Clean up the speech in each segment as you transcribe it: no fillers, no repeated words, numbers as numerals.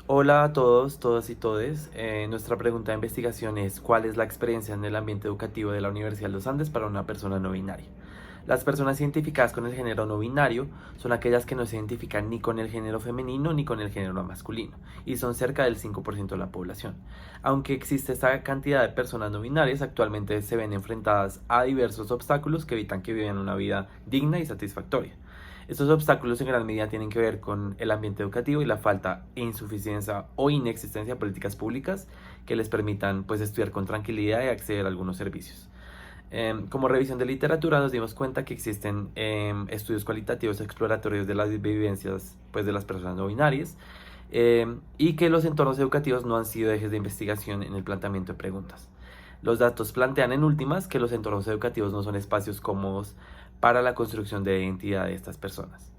Hola a todos, todas y todes. Nuestra pregunta de investigación es: ¿cuál es la experiencia en el ambiente educativo de la Universidad de los Andes para una persona no binaria? Las personas identificadas con el género no binario son aquellas que no se identifican ni con el género femenino ni con el género masculino, y son cerca del 5% de la población. Aunque existe esta cantidad de personas no binarias, actualmente se ven enfrentadas a diversos obstáculos que evitan que vivan una vida digna y satisfactoria. Estos obstáculos en gran medida tienen que ver con el ambiente educativo y la falta e insuficiencia o inexistencia de políticas públicas que les permitan estudiar con tranquilidad y acceder a algunos servicios. Como revisión de literatura nos dimos cuenta que existen estudios cualitativos exploratorios de las vivencias de las personas no binarias, y que los entornos educativos no han sido ejes de investigación en el planteamiento de preguntas. Los datos plantean en últimas que los entornos educativos no son espacios cómodos para la construcción de identidad de estas personas.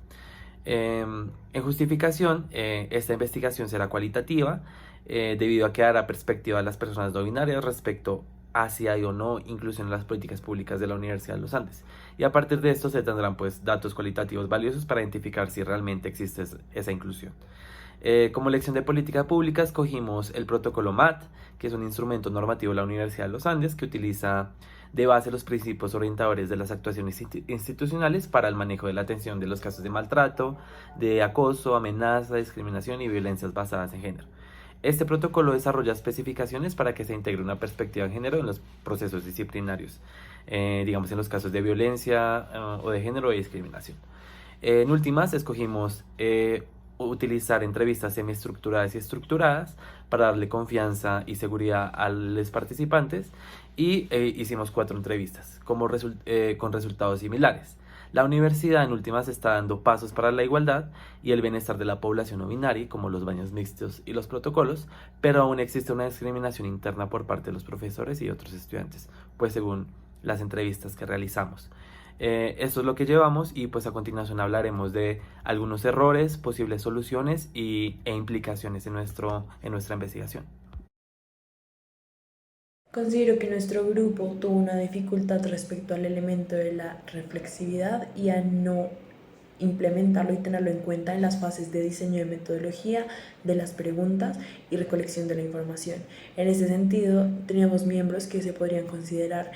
En justificación, esta investigación será cualitativa, debido a que dará perspectiva a las personas no binarias respecto a si hay o no inclusión en las políticas públicas de la Universidad de los Andes. Y a partir de esto se tendrán datos cualitativos valiosos para identificar si realmente existe esa inclusión. Como lección de política pública escogimos el protocolo MAT, que es un instrumento normativo de la Universidad de los Andes que utiliza de base los principios orientadores de las actuaciones institucionales para el manejo de la atención de los casos de maltrato, de acoso, amenaza, discriminación y violencias basadas en género. Este protocolo desarrolla especificaciones para que se integre una perspectiva de género en los procesos disciplinarios, digamos en los casos de violencia o de género o de discriminación. En últimas, escogimos utilizar entrevistas semiestructuradas y estructuradas para darle confianza y seguridad a los participantes, y hicimos 4 entrevistas con resultados similares. La universidad en últimas está dando pasos para la igualdad y el bienestar de la población no binaria, como los baños mixtos y los protocolos, pero aún existe una discriminación interna por parte de los profesores y otros estudiantes, pues según las entrevistas que realizamos. Esto es lo que llevamos, y a continuación hablaremos de algunos errores, posibles soluciones e implicaciones en nuestra investigación. Considero que nuestro grupo tuvo una dificultad respecto al elemento de la reflexividad y a no implementarlo y tenerlo en cuenta en las fases de diseño de metodología, de las preguntas y recolección de la información. En ese sentido, teníamos miembros que se podrían considerar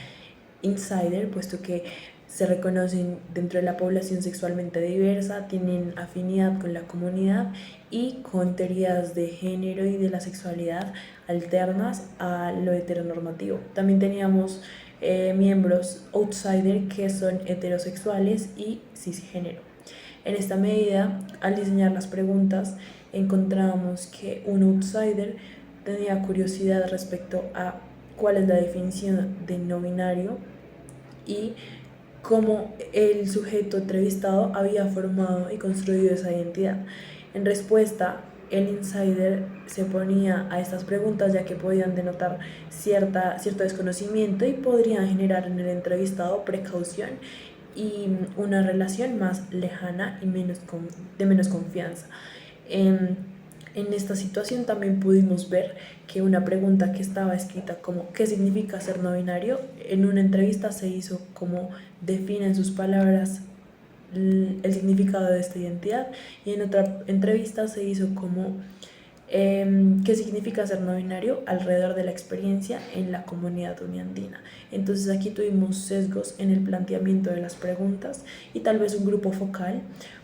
insider, puesto que se reconocen dentro de la población sexualmente diversa, tienen afinidad con la comunidad y con teorías de género y de la sexualidad alternas a lo heteronormativo. También teníamos miembros outsider que son heterosexuales y cisgénero. En esta medida, al diseñar las preguntas, encontramos que un outsider tenía curiosidad respecto a cuál es la definición de no binario y cómo el sujeto entrevistado había formado y construido esa identidad. En respuesta, el insider se ponía a estas preguntas ya que podían denotar cierto desconocimiento y podrían generar en el entrevistado precaución y una relación más lejana y de menos confianza. En esta situación también pudimos ver que una pregunta que estaba escrita como ¿qué significa ser no binario? En una entrevista se hizo como define en sus palabras el significado de esta identidad, y en otra entrevista se hizo como qué significa ser no binario alrededor de la experiencia en la comunidad uniandina. Entonces aquí tuvimos sesgos en el planteamiento de las preguntas y tal vez un grupo focal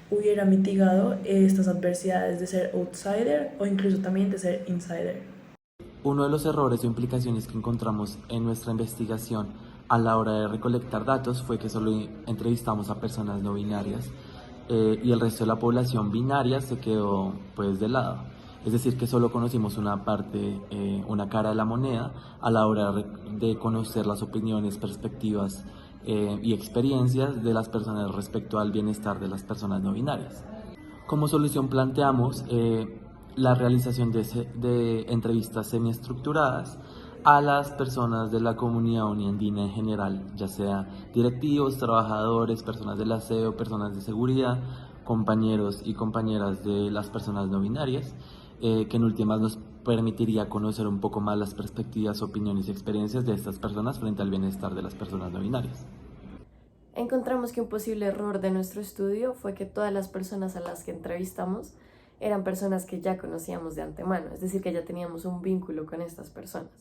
hubiera mitigado estas adversidades de ser outsider o incluso también de ser insider. Uno de los errores o implicaciones que encontramos en nuestra investigación a la hora de recolectar datos fue que solo entrevistamos a personas no binarias, y el resto de la población binaria se quedó de lado. Es decir, que solo conocimos una parte, una cara de la moneda a la hora de conocer las opiniones, perspectivas y experiencias de las personas respecto al bienestar de las personas no binarias. Como solución planteamos la realización de entrevistas semiestructuradas a las personas de la comunidad uniandina en general, ya sea directivos, trabajadores, personas del aseo, personas de seguridad, compañeros y compañeras de las personas no binarias, que en últimas nos permitiría conocer un poco más las perspectivas, opiniones y experiencias de estas personas frente al bienestar de las personas no binarias. Encontramos que un posible error de nuestro estudio fue que todas las personas a las que entrevistamos eran personas que ya conocíamos de antemano, es decir, que ya teníamos un vínculo con estas personas.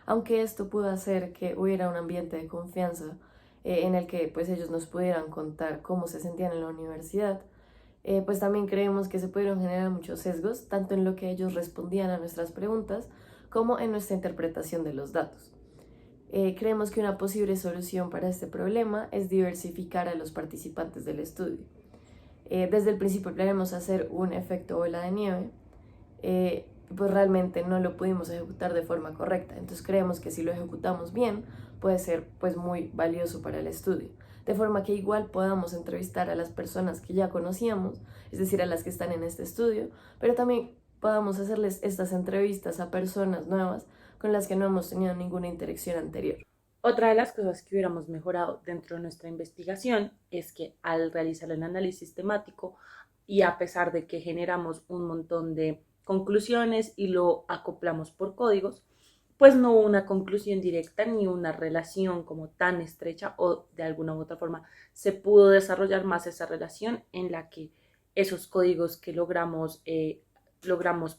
Aunque esto pudo hacer que hubiera un ambiente de confianza en el que pues ellos nos pudieran contar cómo se sentían en la universidad, pues también creemos que se pudieron generar muchos sesgos, tanto en lo que ellos respondían a nuestras preguntas como en nuestra interpretación de los datos. Creemos que una posible solución para este problema es diversificar a los participantes del estudio. Desde el principio planeamos hacer un efecto bola de nieve, pues realmente no lo pudimos ejecutar de forma correcta. Entonces creemos que si lo ejecutamos bien puede ser pues muy valioso para el estudio. De forma que igual podamos entrevistar a las personas que ya conocíamos, es decir, a las que están en este estudio, pero también podamos hacerles estas entrevistas a personas nuevas con las que no hemos tenido ninguna interacción anterior. Otra de las cosas que hubiéramos mejorado dentro de nuestra investigación es que al realizar el análisis temático y a pesar de que generamos un montón de conclusiones y lo acoplamos por códigos, pues no hubo una conclusión directa ni una relación como tan estrecha o de alguna u otra forma se pudo desarrollar más esa relación en la que esos códigos que logramos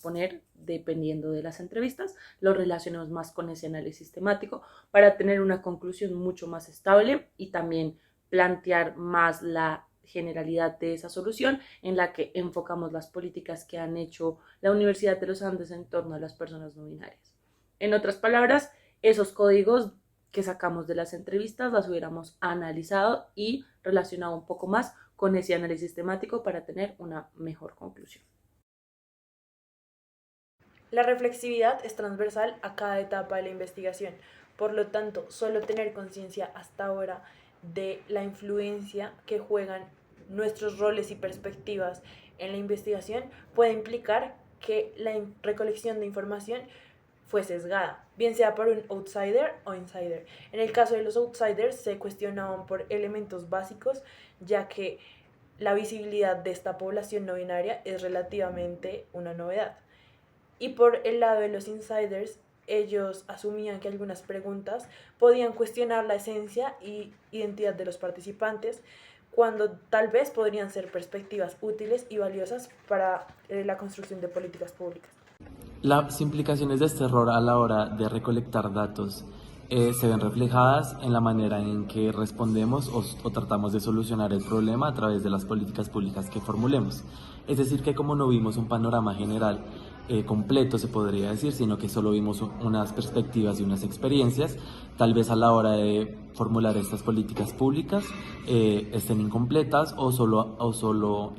poner dependiendo de las entrevistas, los relacionamos más con ese análisis temático para tener una conclusión mucho más estable y también plantear más la generalidad de esa solución en la que enfocamos las políticas que han hecho la Universidad de los Andes en torno a las personas no binarias. En otras palabras, esos códigos que sacamos de las entrevistas las hubiéramos analizado y relacionado un poco más con ese análisis temático para tener una mejor conclusión. La reflexividad es transversal a cada etapa de la investigación. Por lo tanto, solo tener conciencia hasta ahora de la influencia que juegan nuestros roles y perspectivas en la investigación puede implicar que la recolección de información fue sesgada, bien sea por un outsider o insider. En el caso de los outsiders se cuestionaban por elementos básicos, ya que la visibilidad de esta población no binaria es relativamente una novedad. Y por el lado de los insiders, ellos asumían que algunas preguntas podían cuestionar la esencia y identidad de los participantes, cuando tal vez podrían ser perspectivas útiles y valiosas para la construcción de políticas públicas. Las implicaciones de este error a la hora de recolectar datos se ven reflejadas en la manera en que respondemos o tratamos de solucionar el problema a través de las políticas públicas que formulemos. Es decir, que como no vimos un panorama general completo, se podría decir, sino que solo vimos unas perspectivas y unas experiencias, tal vez a la hora de formular estas políticas públicas estén incompletas o solo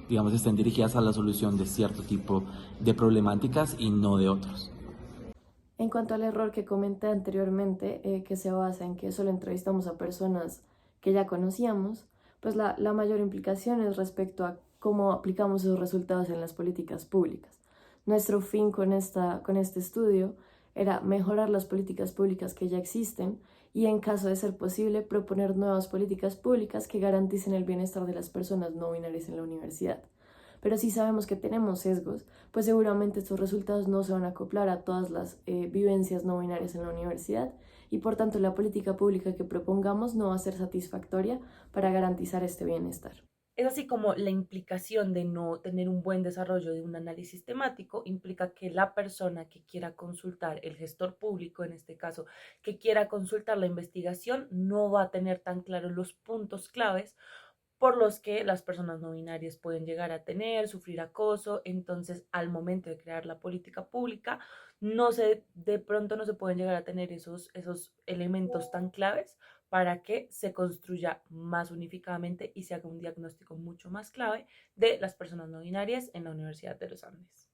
digamos, estén dirigidas a la solución de cierto tipo de problemáticas y no de otros. En cuanto al error que comenté anteriormente, que se basa en que solo entrevistamos a personas que ya conocíamos, pues la mayor implicación es respecto a cómo aplicamos esos resultados en las políticas públicas. Nuestro fin con este estudio era mejorar las políticas públicas que ya existen y, en caso de ser posible, proponer nuevas políticas públicas que garanticen el bienestar de las personas no binarias en la universidad. Pero si sabemos que tenemos sesgos, pues seguramente estos resultados no se van a acoplar a todas las vivencias no binarias en la universidad y por tanto la política pública que propongamos no va a ser satisfactoria para garantizar este bienestar. Es así como la implicación de no tener un buen desarrollo de un análisis temático implica que la persona que quiera consultar, el gestor público en este caso, que quiera consultar la investigación, no va a tener tan claros los puntos claves por los que las personas no binarias pueden llegar a sufrir acoso. Entonces, al momento de crear la política pública, de pronto no se pueden llegar a tener esos elementos tan claves para que se construya más unificadamente y se haga un diagnóstico mucho más clave de las personas no binarias en la Universidad de los Andes.